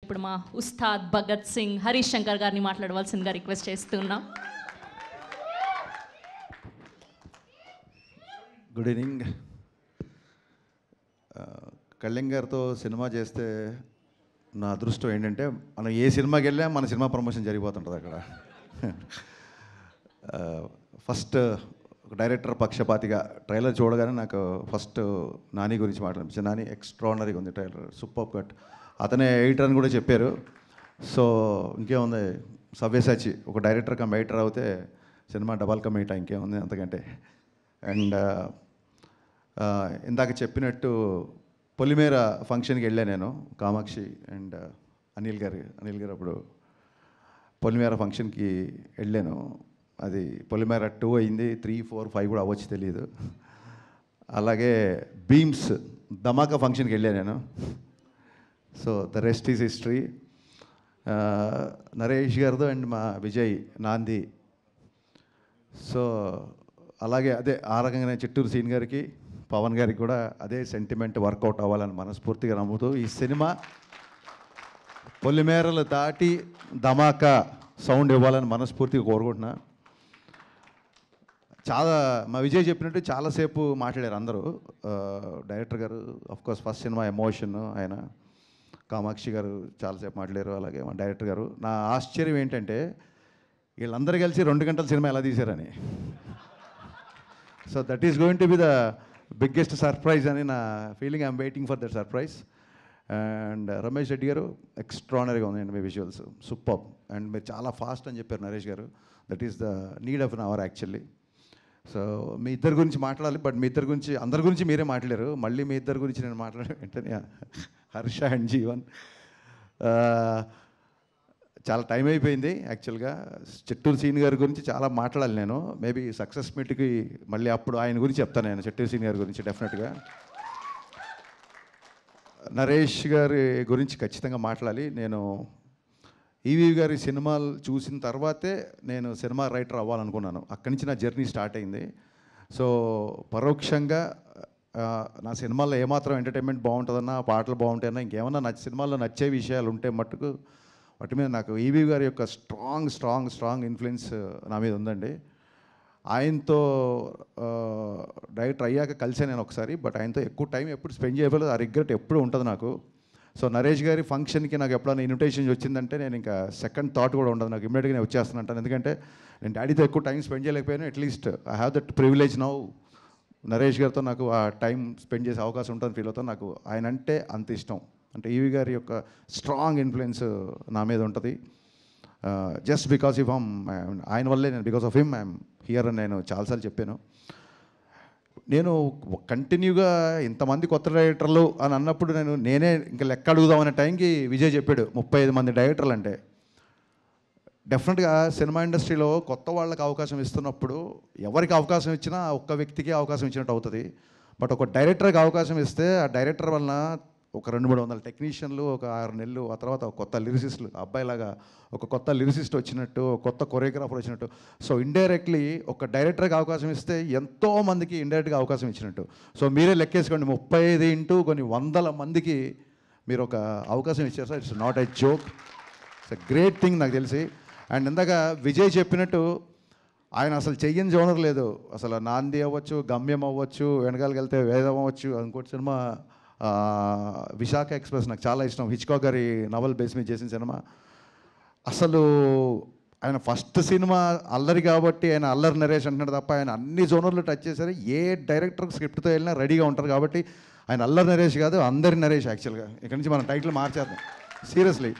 ఇప్పుడు మా ఉస్తాద్ భగత్ సింగ్ హరీష్ శంకర్ గారిని మాట్లాడవలసిందిగా రిక్వెస్ట్ చేస్తున్నాం. Good evening. కళ్యాణ్ గారితో సినిమా చేస్తే నా అదృష్టం ఏంటంటే మనం ఏ సినిమాకి వెళ్ళా మన సినిమా ప్రమోషన్ జరిగిపోతుంటుంది అక్కడ. ఫస్ట్ ఒక డైరెక్టర్ పక్షపాతిగా ట్రైలర్ చూడగానే నాకు ఫస్ట్ నాని గురించి మాట్లాడిపించాను. నాని ఎక్స్ట్రాడినరీగా ఉంది ట్రైలర్, సూపర్ కట్. అతనే ఎడిటర్ అని కూడా చెప్పారు. సో ఇంకేముంది, సవ్యసాచి ఒక డైరెక్టర్ కమ్ ఎడిటర్ అవుతే సినిమా డబల్ కమ్ ఎయిట్ ఇంకేముంది అంతకంటే. అండ్ ఇందాక చెప్పినట్టు పొలిమేర ఫంక్షన్కి వెళ్ళాను నేను, కామాక్షి అండ్ అనిల్ గారు అప్పుడు పొలిమేర ఫంక్షన్కి వెళ్ళాను. అది పొలిమేర 2 అయింది, 3, 4, 5 కూడా అవ్వచ్చు తెలియదు. అలాగే బీమ్స్ ధమాకా ఫంక్షన్కి వెళ్ళాను నేను. So the rest is history. Naresh గారితో అండ్ మా విజయ్ నాంది. సో అలాగే అదే ఆ రకంగానే చిట్టూరు సీన్ గారికి పవన్ గారికి కూడా అదే సెంటిమెంట్ వర్కౌట్ అవ్వాలని మనస్ఫూర్తిగా నమ్ముతూ ఈ సినిమా పొలిమేరలు దాటి ధమాకా సౌండ్ ఇవ్వాలని మనస్ఫూర్తిగా కోరుకుంటున్నా. చాలా మా విజయ్ చెప్పినట్టు చాలాసేపు మాట్లాడారు అందరూ. డైరెక్టర్ గారు ఆఫ్కోర్స్ ఫస్ట్ సినిమా ఎమోషన్ ఆయన, కామాక్షి గారు చాలాసేపు మాట్లాడారు, అలాగే మా డైరెక్టర్ గారు. నా ఆశ్చర్యం ఏంటంటే వీళ్ళందరూ కలిసి 2 గంటల సినిమా ఎలా తీశారని. So that is going to be the biggest surprise అని నా feeling. I'm waiting for that surprise. And Ramesh Reddy గారు ఎక్స్ట్రానరీగా ఉందండి మీ విజువల్స్, సూపర్. అండ్ మీరు చాలా ఫాస్ట్ అని చెప్పారు నరేష్ గారు. That is the need of an hour actually. So మీ ఇద్దరి గురించి మాట్లాడాలి, బట్ మీ ఇద్దరి గురించి అందరి గురించి మీరే మాట్లాడారు. మళ్ళీ మీ ఇద్దరి గురించి నేను మాట్లాడే వెంటనే హర్ష అండ్ జీవన్. చాలా టైం అయిపోయింది యాక్చువల్గా. చిట్టూరు సీన్ గారి గురించి చాలా మాట్లాడాలి నేను. మేబీ సక్సెస్ మీట్కి మళ్ళీ అప్పుడు ఆయన గురించి చెప్తాను నేను, చిట్టూరు సీన్ గారి గురించి డెఫినెట్గా. నరేష్ గారి గురించి ఖచ్చితంగా మాట్లాడాలి. నేను ఈవీ గారి సినిమాలు చూసిన తర్వాతే నేను సినిమా రైటర్ అవ్వాలనుకున్నాను. అక్కడి నుంచి నా జర్నీ స్టార్ట్ అయింది. సో పరోక్షంగా నా సినిమాల్లో ఏమాత్రం ఎంటర్టైన్మెంట్ బాగుంటుందన్నా, పాటలు బాగుంటాయన్నా, ఇంకేమన్నా నా సినిమాల్లో నచ్చే విషయాలు ఉంటే మట్టుకు వాటి మీద నాకు ఈవీ గారి యొక్క స్ట్రాంగ్ ఇన్ఫ్లుయెన్స్ నా మీద ఉందండి. ఆయనతో డైరెక్టర్ అయ్యాక కలిసాను నేను ఒకసారి, బట్ ఆయనతో ఎక్కువ టైం ఎప్పుడు స్పెండ్ చేయలేదు. ఆ రిగ్రెట్ ఎప్పుడు ఉంటుంది నాకు. సో నరేష్ గారి ఫంక్షన్కి నాకు ఎప్పుడైనా ఇన్విటేషన్ వచ్చిందంటే నేను ఇంకా సెకండ్ థాట్ కూడా ఉండదు, నాకు ఇమ్మీడియట్గా నేను వచ్చేస్తానంటాను. ఎందుకంటే నేను డాడీతో ఎక్కువ టైం స్పెండ్ చేయలేకపోయాను. At least I have that privilege now. Naresh గారితో నాకు ఆ టైం స్పెండ్ చేసే అవకాశం ఉంటుంది ఫీల్ అవుతాను. నాకు ఆయన అంటే అంత ఇష్టం. అంటే ఈవీ గారి యొక్క స్ట్రాంగ్ ఇన్ఫ్లుయెన్స్ నా మీద ఉంటుంది. జస్ట్ బికాస్ ఆఫ్ ఆయన వల్లే నేను, because of him I'm here అని నేను చాలాసార్లు చెప్పాను. నేను కంటిన్యూగా ఇంతమంది కొత్త డైరెక్టర్లు అని అన్నప్పుడు నేనే ఇంకా లెక్క అడుగుదామనే టైంకి విజయ్ చెప్పాడు 35 మంది డైరెక్టర్లు అంటే. డెఫినెట్గా సినిమా ఇండస్ట్రీలో కొత్త వాళ్ళకి అవకాశం ఇస్తున్నప్పుడు ఎవరికి అవకాశం ఇచ్చినా ఒక్క వ్యక్తికే అవకాశం ఇచ్చినట్టు అవుతుంది. బట్ ఒక డైరెక్టర్కి అవకాశం ఇస్తే ఆ డైరెక్టర్ వలన ఒక 200-300 టెక్నీషియన్లు, ఒక 6 నెలలు, ఆ తర్వాత ఒక కొత్త లిరిసిస్టులు, అబ్బాయిలాగా ఒక కొత్త లిరిసిస్ట్ వచ్చినట్టు, కొత్త కొరియోగ్రాఫర్ వచ్చినట్టు. సో ఇండైరెక్ట్లీ ఒక డైరెక్టర్కి అవకాశం ఇస్తే ఎంతోమందికి ఇండైరెక్ట్గా అవకాశం ఇచ్చినట్టు. సో మీరే లెక్కేసుకోండి, 35 ఇంటూ కొన్ని వందల మందికి మీరు ఒక అవకాశం ఇచ్చారు sir. It's not a joke, it's a great thing నాకు తెలిసి. అండ్ ఇందాక విజయ్ చెప్పినట్టు ఆయన అసలు చెయ్యని జోనర్ లేదు. అసలు నాంది అవ్వచ్చు, గమ్యం అవ్వచ్చు, వెనకాలకి వెళ్తే వేదం అవ్వచ్చు, ఇంకోటి సినిమా విశాఖ ఎక్స్ప్రెస్ నాకు చాలా ఇష్టం, హిచ్కాక్ గారి నవల్ బేస్ మీద చేసిన సినిమా. అసలు ఆయన ఫస్ట్ సినిమా అల్లరి కాబట్టి ఆయన అల్లరి నరేష్ అంటున్నాడు తప్ప ఆయన అన్ని జోనర్లు టచ్ చేశారు. ఏ డైరెక్టర్ స్క్రిప్ట్తో వెళ్ళినా రెడీగా ఉంటారు కాబట్టి ఆయన అల్లరి నరేష్ కాదు, అందరి నరేష్. యాక్చువల్గా ఇక్కడి నుంచి మనం టైటిల్ మార్చేద్దాం సీరియస్లీ.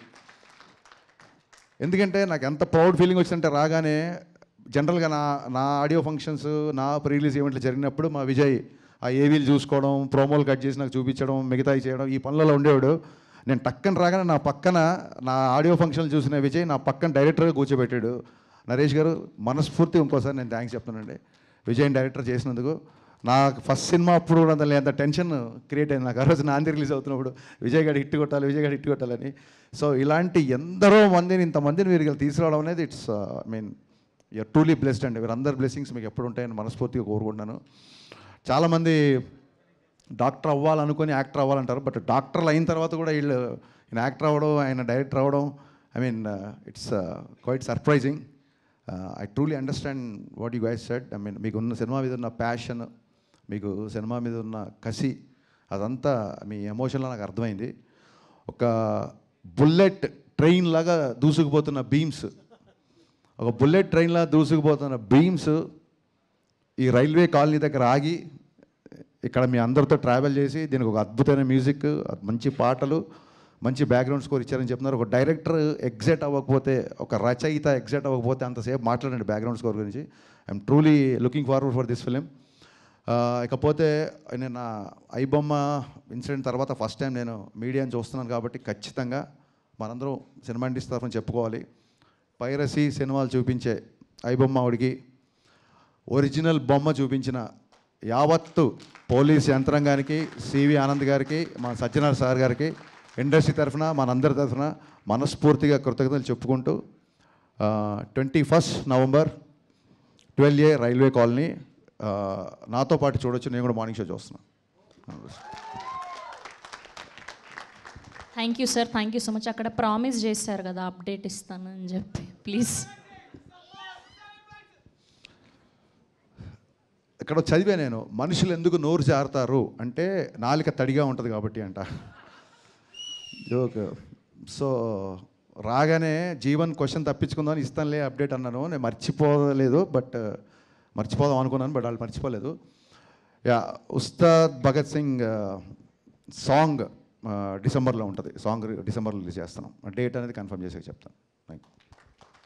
ఎందుకంటే నాకు ఎంత ప్రౌడ్ ఫీలింగ్ వచ్చిందంటే రాగానే జనరల్గా నా ఆడియో ఫంక్షన్స్, నా ప్రీ-రిలీజ్ ఈవెంట్లు జరిగినప్పుడు మా విజయ్ ఆ ఏవీలు చూసుకోవడం, ప్రోమోలు కట్ చేసి నాకు చూపించడం, మిగతాయి చేయడం, ఈ పనులలో ఉండేవాడు. నేను టక్కన రాగానే నా పక్కన నా ఆడియో ఫంక్షన్లు చూసిన విజయ్ నా పక్కన డైరెక్టర్గా కూర్చోబెట్టాడు. నరేష్ గారు మనస్ఫూర్తి ఇంకోసారి నేను థ్యాంక్స్ చెప్తానండి విజయ్ డైరెక్టర్ చేసినందుకు. నాకు ఫస్ట్ సినిమా అప్పుడు కూడా అంత టెన్షన్ క్రియేట్ అయింది నాకు. ఆ రోజు నాంది రిలీజ్ అవుతున్నప్పుడు విజయ్ గారు హిట్ కొట్టాలని. సో ఇలాంటి ఎందరో మందిని, ఇంతమందిని మీరు తీసుకురావడం అనేది ఇట్స్ యూఆర్ ట్రూలీ బ్లెస్డ్ అండి. వీరందరి బ్లెస్సింగ్స్ మీకు ఎప్పుడు ఉంటాయని మనస్ఫూర్తిగా కోరుకుంటున్నాను. చాలామంది డాక్టర్ అవ్వాలనుకొని యాక్టర్ అవ్వాలంటారు, బట్ డాక్టర్లు అయిన తర్వాత కూడా వీళ్ళు ఈయన యాక్టర్ అవ్వడం, ఆయన డైరెక్టర్ అవ్వడం, I mean it's quite surprising. I truly understand what you guys said. I mean మీకున్న సినిమా మీద ఉన్న ప్యాషన్, మీకు సినిమా మీద ఉన్న కసి, అదంతా మీ ఎమోషన్లో నాకు అర్థమైంది. ఒక బుల్లెట్ ట్రైన్ లాగా దూసుకుపోతున్న బీమ్స్, ఒక బుల్లెట్ ట్రైన్లా దూసుకుపోతున్న బీమ్స్ ఈ రైల్వే కాలనీ దగ్గర ఆగి ఇక్కడ మీ అందరితో ట్రావెల్ చేసి దీనికి ఒక అద్భుతమైన మ్యూజిక్, మంచి పాటలు, మంచి బ్యాక్గ్రౌండ్ స్కోర్ ఇచ్చారని చెప్తున్నారు. ఒక డైరెక్టర్ ఎగ్జైట్ అవ్వకపోతే, ఒక రచయిత ఎగ్జైట్ అవ్వకపోతే అంతసేపు మాట్లాడండి బ్యాక్గ్రౌండ్ స్కోర్ గురించి. I'm truly looking forward for this film. ఇకపోతే నేను నా ఐబొమ్మ ఇన్సిడెంట్ తర్వాత ఫస్ట్ టైం నేను మీడియాని చూస్తున్నాను కాబట్టి ఖచ్చితంగా మనందరం సినిమా ఇండస్ట్రీ తరఫున చెప్పుకోవాలి. పైరసీ సినిమాలు చూపించే ఐబొమ్మ ఆవిడికి, ఒరిజినల్ బొమ్మ చూపించిన యావత్తు పోలీస్ యంత్రాంగానికి, సివి ఆనంద్ గారికి, మన సత్యనారాయణ సార్ గారికి, ఇండస్ట్రీ తరఫున మనందరి తరఫున మనస్ఫూర్తిగా కృతజ్ఞతలు చెప్పుకుంటూ 21 నవంబర్ 12A రైల్వే కాలనీ నాతో పాటు చూడొచ్చు. నేను కూడా మార్నింగ్ షో చూస్తున్నాను. Thank you sir, thank you so much. అక్కడ ప్రామిస్ చేశారు కదా అప్డేట్ ఇస్తానని చెప్పి, ప్లీజ్. ఇక్కడ చదివా నేను, మనుషులు ఎందుకు నోరు జారుతారు అంటే నాలిక తడిగా ఉంటుంది కాబట్టి అంట. జోక్. సో రాగానే జీవన్ క్వశ్చన్ తప్పించుకుందామని ఇస్తానులే అప్డేట్ అన్నాను. నేను మర్చిపోలేదు, బట్ మర్చిపోదాం అనుకున్నాను, బట్ వాళ్ళు మర్చిపోలేదు. యా, ఉస్తాద్ భగత్ సింగ్ సాంగ్ డిసెంబర్లో ఉంటుంది. సాంగ్ డిసెంబర్లో రిలీజ్ చేస్తున్నాం. డేట్ అనేది కన్ఫర్మ్ చేసి చెప్తాను. Thank you.